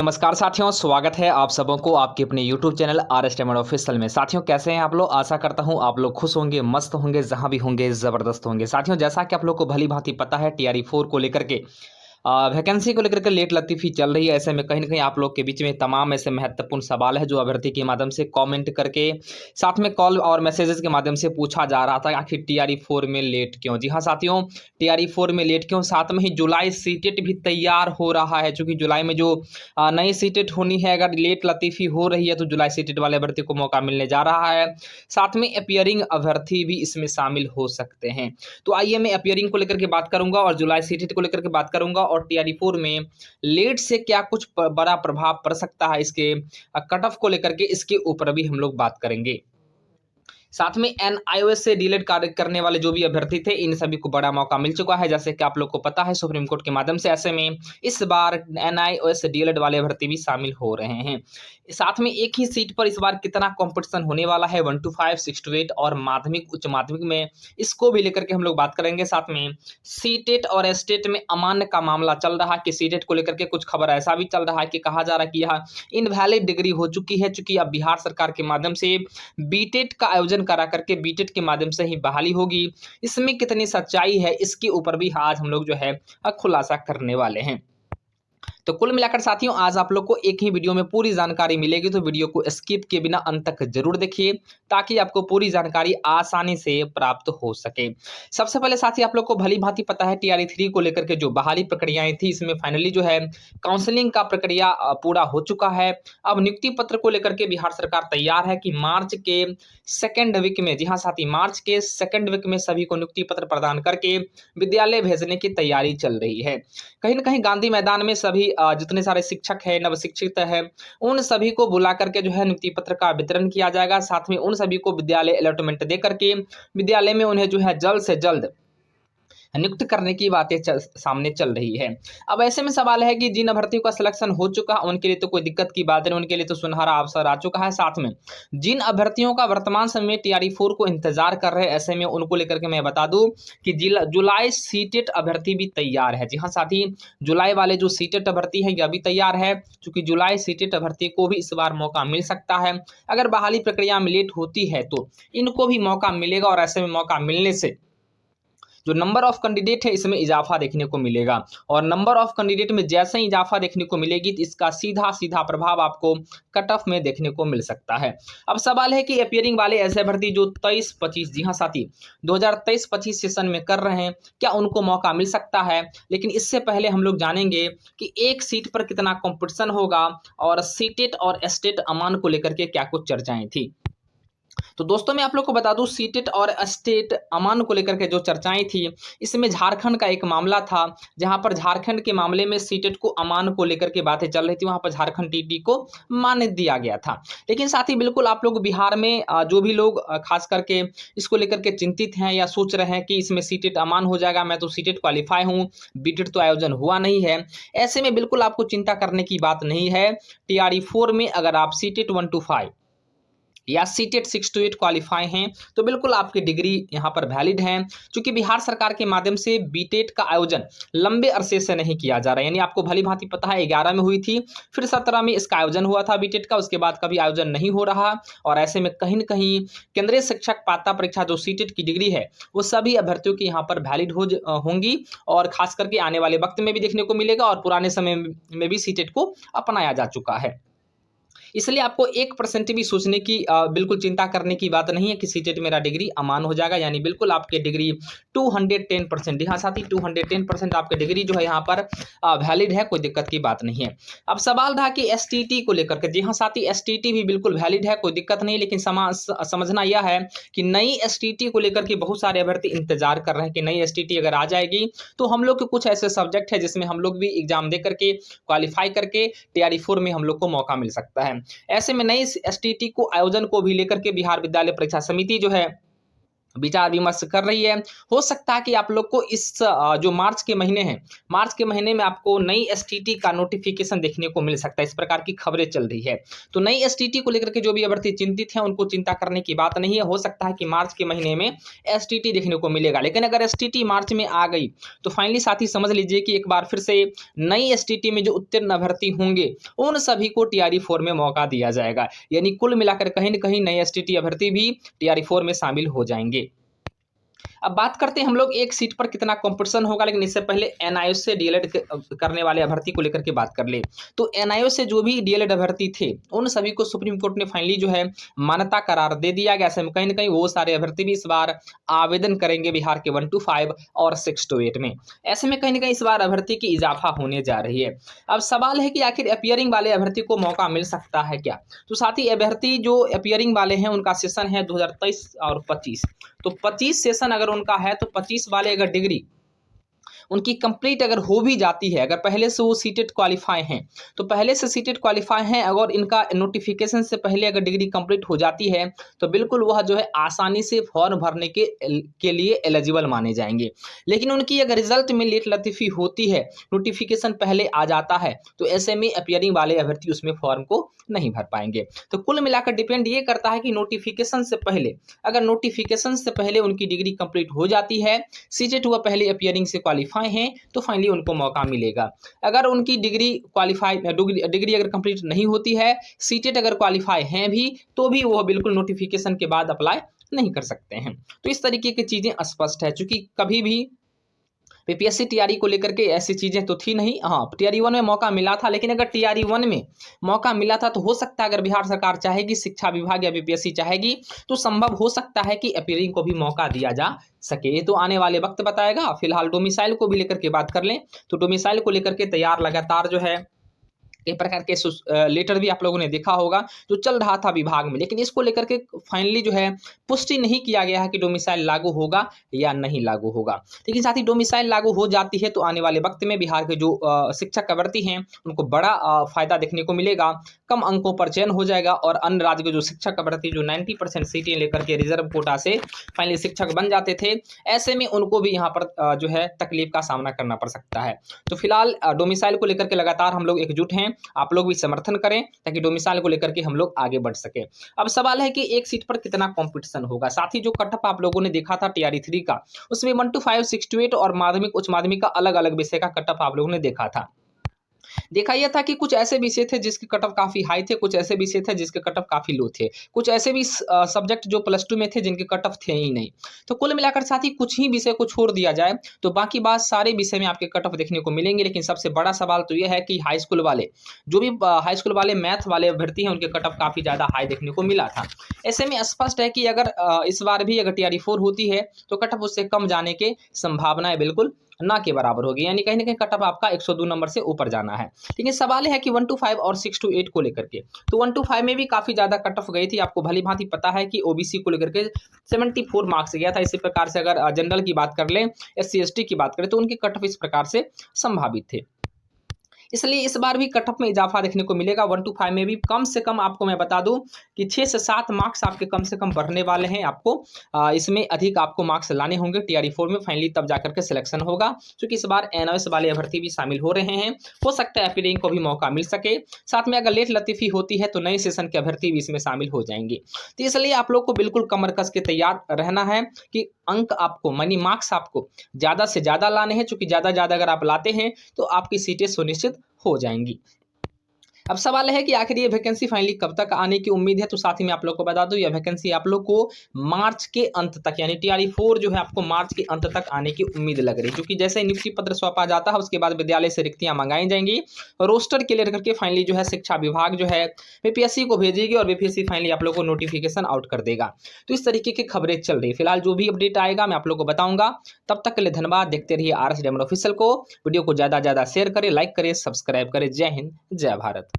नमस्कार साथियों, स्वागत है आप सबों को आपके अपने YouTube channel RS diamond official में। साथियों, कैसे हैं आप लोग? आशा करता हूं आप लोग खुश होंगे, मस्त होंगे, जहां भी होंगे ज़बरदस्त होंगे। साथियों, जैसा कि आप लोग को भली भांति पता है, TRE 4 को लेकर के वैकेंसी को लेकर के लेट लतीफ़ी चल रही है। ऐसे में कहीं न कहीं आप लोग के बीच में तमाम ऐसे महत्वपूर्ण सवाल है जो अभ्यर्थी के माध्यम से कमेंट करके, साथ में कॉल और मैसेजेस के माध्यम से पूछा जा रहा था, आखिर TRE 4 में लेट क्यों? जी हाँ साथियों, TRE 4 में लेट क्यों? साथ में ही जुलाई सीटेट भी तैयार हो रहा है, चूँकि जुलाई में जो नई सीटेट होनी है, अगर लेट लतीफ़ी हो रही है तो जुलाई सीटेट वाले अभ्यर्थी को मौका मिलने जा रहा है। साथ में अपीयरिंग अभ्यर्थी भी इसमें शामिल हो सकते हैं। तो आइए मैं अपीयरिंग को लेकर के बात करूँगा और जुलाई सीटेट को लेकर के बात करूँगा और TRE 4 में लेट से क्या कुछ बड़ा प्रभाव पड़ सकता है इसके कट ऑफ को लेकर के, इसके ऊपर भी हम लोग बात करेंगे। साथ में NIOS से डीलेट कार्य करने वाले जो भी अभ्यर्थी थे, इन सभी को बड़ा मौका मिल चुका है। जैसे कि आप लोग को पता है, सुप्रीम कोर्ट के माध्यम से ऐसे में इस बार NIOS डीलेट वाले अभ्यर्थी भी शामिल हो रहे हैं। साथ में एक ही सीट पर इस बार कितना कंपटीशन होने वाला है, 1 to 5, 6 to 8 और माध्यमिक उच्च माध्यमिक में, इसको भी लेकर के हम लोग बात करेंगे। साथ में सीटेट और एस्टेट में अमान्य का मामला चल रहा है कि सीटेट को लेकर के कुछ खबर ऐसा भी चल रहा है कि कहा जा रहा है कि यह इनवैलिड डिग्री हो चुकी है, चूंकि अब बिहार सरकार के माध्यम से बीटेट का आयोजन करा करके बीटेट के माध्यम से ही बहाली होगी। इसमें कितनी सच्चाई है, इसके ऊपर भी आज हम लोग जो है खुलासा करने वाले हैं। तो कुल मिलाकर साथियों, आज आप लोग को एक ही वीडियो में पूरी जानकारी मिलेगी, तो वीडियो को स्किप किए बिना अंत तक जरूर देखिए ताकि आपको पूरी जानकारी आसानी से प्राप्त हो सके। सबसे पहले साथी, आप लोग को भली भांति पता है TRE 3 को लेकर के जो बहाली प्रक्रियाएं थी, इसमें फाइनली जो है काउंसलिंग का प्रक्रिया पूरा हो चुका है। अब नियुक्ति पत्र को लेकर के बिहार सरकार तैयार है कि मार्च के सेकेंड वीक में, जी हाँ साथी, मार्च के सेकेंड वीक में सभी को नियुक्ति पत्र प्रदान करके विद्यालय भेजने की तैयारी चल रही है। कहीं ना कहीं गांधी मैदान में सभी जितने सारे शिक्षक है, नव शिक्षित है, उन सभी को बुला करके जो है नियुक्ति पत्र का वितरण किया जाएगा। साथ में उन सभी को विद्यालय अलॉटमेंट दे करके विद्यालय में उन्हें जो है जल्द से जल्द नियुक्त करने की बातें सामने चल रही है। अब ऐसे में सवाल है कि जिन अभ्यर्थियों का सिलेक्शन हो चुका है उनके लिए तो कोई दिक्कत की बात नहीं, उनके लिए तो सुनहरा अवसर आ चुका है। साथ में जिन अभ्यर्थियों का वर्तमान समय में TRE 4 को इंतजार कर रहे हैं, ऐसे में उनको लेकर के मैं बता दूं कि जुलाई सीटेट अभ्यर्थी भी तैयार है। जी हाँ साथी, जुलाई वाले जो सीटेट अभ्यर्थी है यह भी तैयार है, क्योंकि जुलाई सीटेट अभ्यर्थी को भी इस बार मौका मिल सकता है। अगर बहाली प्रक्रिया में लेट होती है तो इनको भी मौका मिलेगा और ऐसे में मौका मिलने से जो नंबर ऑफ कैंडिडेट है इसमें इजाफा देखने को मिलेगा और नंबर ऑफ कैंडिडेट में जैसे ही इजाफा देखने को मिलेगी तो इसका सीधा सीधा प्रभाव आपको कट ऑफ में देखने को मिल सकता है। अब सवाल है कि अपीयरिंग वाले ऐसे भर्ती जो 23-25, जी हाँ साथी, 2023-25 सेशन में कर रहे हैं, क्या उनको मौका मिल सकता है? लेकिन इससे पहले हम लोग जानेंगे कि एक सीट पर कितना कॉम्पिटिशन होगा और सीटेट और एस्टेट अमान को लेकर के क्या कुछ चर्चाएं थी। तो दोस्तों, मैं आप लोग को बता दूं, सीटेट और स्टेट अमान को लेकर के जो चर्चाएं थी, इसमें झारखंड का एक मामला था, जहां पर झारखंड के मामले में सीटेट को अमान को लेकर के बातें चल रही थी, वहां पर झारखंड TT को मान दिया गया था। लेकिन साथ ही बिल्कुल आप लोग बिहार में जो भी लोग खास करके इसको लेकर के चिंतित हैं या सोच रहे हैं कि इसमें सीटेट अमान हो जाएगा, मैं तो सीटेट क्वालिफाई हूँ, बीटेट तो आयोजन हुआ नहीं है, ऐसे में बिल्कुल आपको चिंता करने की बात नहीं है। TRE 4 में अगर आप सीटेट 1 to 5 या सीटेट 6 to 8 क्वालिफाई हैं तो बिल्कुल आपकी डिग्री यहाँ पर वैलिड है, क्योंकि बिहार सरकार के माध्यम से बीटेट का आयोजन लंबे अरसे से नहीं किया जा रहा है। यानी आपको भली भांति पता है, 11 में हुई थी, फिर 17 में इसका आयोजन हुआ था बीटेट का, उसके बाद कभी आयोजन नहीं हो रहा। और ऐसे में कहीं न कहीं केंद्रीय शिक्षक पात्रता परीक्षा जो सीटेट की डिग्री है वो सभी अभ्यर्थियों की यहाँ पर वैलिड होंगी और खास करके आने वाले वक्त में भी देखने को मिलेगा और पुराने समय में भी सीटेट को अपनाया जा चुका है। इसलिए आपको 1% भी सोचने की बिल्कुल चिंता करने की बात नहीं है कि सीटेट मेरा डिग्री अमान हो जाएगा। यानी बिल्कुल आपकी डिग्री 210%, हाँ साथी, 210% आपकी डिग्री जो है यहाँ पर वैलिड है, कोई दिक्कत की बात नहीं है। अब सवाल था कि STT को लेकर के, जी हाँ साथी, STT भी बिल्कुल वैलिड है, कोई दिक्कत नहीं। लेकिन समझना यह है कि नई STT को लेकर के बहुत सारे अभ्यर्थी इंतजार कर रहे हैं कि नई STT अगर आ जाएगी तो हम लोग के कुछ ऐसे सब्जेक्ट है जिसमें हम लोग भी एग्जाम दे करके क्वालिफाई करके TRE 4 में हम लोग को मौका मिल सकता है। ऐसे में नई STT को आयोजन को भी लेकर के बिहार विद्यालय परीक्षा समिति जो है विचार विमर्श कर रही है। हो सकता है कि आप लोग को इस जो मार्च के महीने हैं, मार्च के महीने में आपको नई एसटीटी का नोटिफिकेशन देखने को मिल सकता है, इस प्रकार की खबरें चल रही है। तो नई एसटीटी को लेकर के जो भी अभ्यर्थी चिंतित हैं उनको चिंता करने की बात नहीं है। हो सकता है कि मार्च के महीने में एसटीटी देखने को मिलेगा, लेकिन अगर एसटीटी मार्च में आ गई तो फाइनली साथी समझ लीजिए कि एक बार फिर से नई एसटीटी में जो उत्तीर्ण अभ्यर्थी होंगे उन सभी को टीआरई 4 में मौका दिया जाएगा। यानी कुल मिलाकर कहीं न कहीं नई एसटीटी अभ्यर्थी भी टीआरई 4 में शामिल हो जाएंगे। अब बात करते हैं हम लोग एक सीट पर कितना कंपटीशन होगा, लेकिन इससे पहले एनआईओ से डीएलएड करने वाले अभ्यर्थी को लेकर के बात कर ले। तो एनआईओ से जो भी डीएलएड अभ्यर्थी थे उन सभी को सुप्रीम कोर्ट ने फाइनली जो है मान्यता करार दे दिया गया। ऐसे में कहीं ना कहीं वो सारे अभ्यर्थी भी इस बार आवेदन करेंगे बिहार के 1 to 5 और 6 to 8 में। ऐसे में कहीं ना कहीं इस बार अभ्यर्थी की इजाफा होने जा रही है। अब सवाल है कि आखिर अपियरिंग वाले अभ्यर्थी को मौका मिल सकता है क्या? तो साथ ही अभ्यर्थी जो अपियरिंग वाले हैं उनका सेशन है 2023 और 25। तो 25 सेशन अगर उनका है तो 25 वाले अगर डिग्री उनकी कंप्लीट अगर हो भी जाती है, अगर पहले से वो सीटेट क्वालिफाई हैं, तो पहले से सीटेट क्वालिफाई हैं, अगर इनका नोटिफिकेशन से पहले अगर डिग्री कंप्लीट हो जाती है तो बिल्कुल वह जो है आसानी से फॉर्म भरने के लिए एलिजिबल माने जाएंगे। लेकिन उनकी अगर रिजल्ट में लेट लतीफ़ी होती है, नोटिफिकेशन पहले आ जाता है, तो ऐसे में अपियरिंग वाले अभ्यर्थी उसमें फॉर्म को नहीं भर पाएंगे। तो कुल मिलाकर डिपेंड ये करता है कि नोटिफिकेशन से पहले, अगर नोटिफिकेशन से पहले उनकी डिग्री कंप्लीट हो जाती है, सीटेट हुआ पहले अपियरिंग से क्वालिफाई हैं, तो फाइनली उनको मौका मिलेगा। अगर उनकी डिग्री अगर कंप्लीट नहीं होती है, सीटेट अगर क्वालिफाई हैं भी, तो भी वो बिल्कुल नोटिफिकेशन के बाद अप्लाई नहीं कर सकते हैं। तो इस तरीके की चीजें स्पष्ट है, क्योंकि कभी भी बीपीएससी टीआरई को लेकर के ऐसी चीजें तो थी नहीं। हाँ, टीआरई 1 में मौका मिला था, लेकिन अगर टीआरई 1 में मौका मिला था तो हो सकता है अगर बिहार सरकार चाहेगी, शिक्षा विभाग या बीपीएससी चाहेगी, तो संभव हो सकता है कि अपियरिंग को भी मौका दिया जा सके। ये तो आने वाले वक्त बताएगा। फिलहाल डोमिसाइल को भी लेकर के बात कर लें तो डोमिसाइल को लेकर के तैयार लगातार जो है एक प्रकार के लेटर भी आप लोगों ने देखा होगा जो चल रहा था विभाग में, लेकिन इसको लेकर के फाइनली जो है पुष्टि नहीं किया गया है कि डोमिसाइल लागू होगा या नहीं लागू होगा। लेकिन साथ ही डोमिसाइल लागू हो जाती है तो आने वाले वक्त में बिहार के जो शिक्षक अभ्यर्थी हैं उनको बड़ा फायदा देखने को मिलेगा, कम अंकों पर चयन हो जाएगा और अन्य राज्य के जो शिक्षक अभ्यर्थी जो 90% सीटें लेकर के रिजर्व कोटा से फाइनली शिक्षक बन जाते थे, ऐसे में उनको भी यहाँ पर जो है तकलीफ का सामना करना पड़ सकता है। तो फिलहाल डोमिसाइल को लेकर के लगातार हम लोग एकजुट हैं, आप लोग भी समर्थन करें ताकि डोमिसाइल को लेकर के हम लोग आगे बढ़ सके। अब सवाल है कि एक सीट पर कितना कंपटीशन होगा। साथ ही जो कट ऑफ आप लोगों ने देखा था टीआरई 3 का, उसमें 1 to 5, 6 to 8 और माध्यमिक उच्च माध्यमिक का अलग अलग विषय का कट ऑफ आप लोगों ने देखा था। देखा यह था कि कुछ ऐसे विषय थे जिसके कट ऑफ काफी हाई थे, कुछ ऐसे विषय थे जिसके कट ऑफ काफी लो थे, कुछ ऐसे भी सब्जेक्ट जो +2 में थे जिनके कट ऑफ थे ही नहीं। तो कुल मिलाकर साथ ही कुछ ही विषय को छोड़ दिया जाए तो बाकी बात सारे विषय में आपके कट ऑफ देखने को मिलेंगे। लेकिन सबसे बड़ा सवाल तो यह है कि हाई स्कूल वाले जो भी हाई स्कूल वाले मैथ वाले अभ्यर्थी हैं उनके कट ऑफ काफी ज्यादा हाई देखने को मिला था। ऐसे में स्पष्ट है कि अगर इस बार भी अगर टीआरई 4 होती है तो कट ऑफ उससे कम जाने की संभावनाएं बिल्कुल ना के बराबर होगी, यानी कहीं ना कहीं कट ऑफ आपका 102 नंबर से ऊपर जाना है। लेकिन सवाल है कि 1 to 5 और 6 to 8 को लेकर के, तो 1 to 5 में भी काफी ज्यादा कट ऑफ गई थी। आपको भली भांति पता है कि ओबीसी को लेकर के 74 मार्क्स गया था। इसी प्रकार से अगर जनरल की बात कर लें, SC ST की बात करें तो उनके कट ऑफ इस प्रकार से संभावित थे। इसलिए इस बार भी कट ऑफ में इजाफा देखने को मिलेगा। 1 to 5 में भी कम से कम आपको मैं बता दूं कि 6 से 7 मार्क्स आपके कम से कम बढ़ने वाले हैं। आपको इसमें अधिक आपको मार्क्स लाने होंगे टीआरई 4 में, फाइनली तब जाकर के सिलेक्शन होगा। क्योंकि इस बार एनओएस वाले अभ्यर्थी भी शामिल हो रहे हैं, हो सकता है अपियरिंग को भी मौका मिल सके। साथ में अगर लेट लतीफ़ी होती है तो नए सेशन के अभ्यर्थी भी इसमें शामिल हो जाएंगे। तो इसलिए आप लोग को बिल्कुल कमर कस के तैयार रहना है कि अंक आपको मानी मार्क्स आपको ज़्यादा से ज़्यादा लाने हैं। चूँकि ज़्यादा अगर आप लाते हैं तो आपकी सीटें सुनिश्चित हो जाएंगी। अब सवाल है कि आखिर ये वैकेंसी फाइनली कब तक आने की उम्मीद है। तो साथ ही मैं आप लोग को बता दूं, यह वैकेंसी आप लोग को मार्च के अंत तक, यानी टीआरई 4 जो है आपको मार्च के अंत तक आने की उम्मीद लग रही है। क्योंकि जैसे नियुक्ति पत्र सौंपा जाता है उसके बाद विद्यालय से रिक्तियां मंगाई जाएंगी, रोस्टर क्लियर करके फाइनली जो है शिक्षा विभाग जो है बीपीएससी को भेजेगी और बीपीएससी फाइनली आप लोग को नोटिफिकेशन आउट कर देगा। तो इस तरीके की खबरें चल रही है। फिलहाल जो भी अपडेट आएगा मैं आप लोग को बताऊंगा। तब तक के लिए धन्यवाद। देखते रहिए RS डायमंड ऑफिशियल को। वीडियो को ज़्यादा से ज़्यादा शेयर करें, लाइक करें, सब्सक्राइब करें। जय हिंद, जय भारत।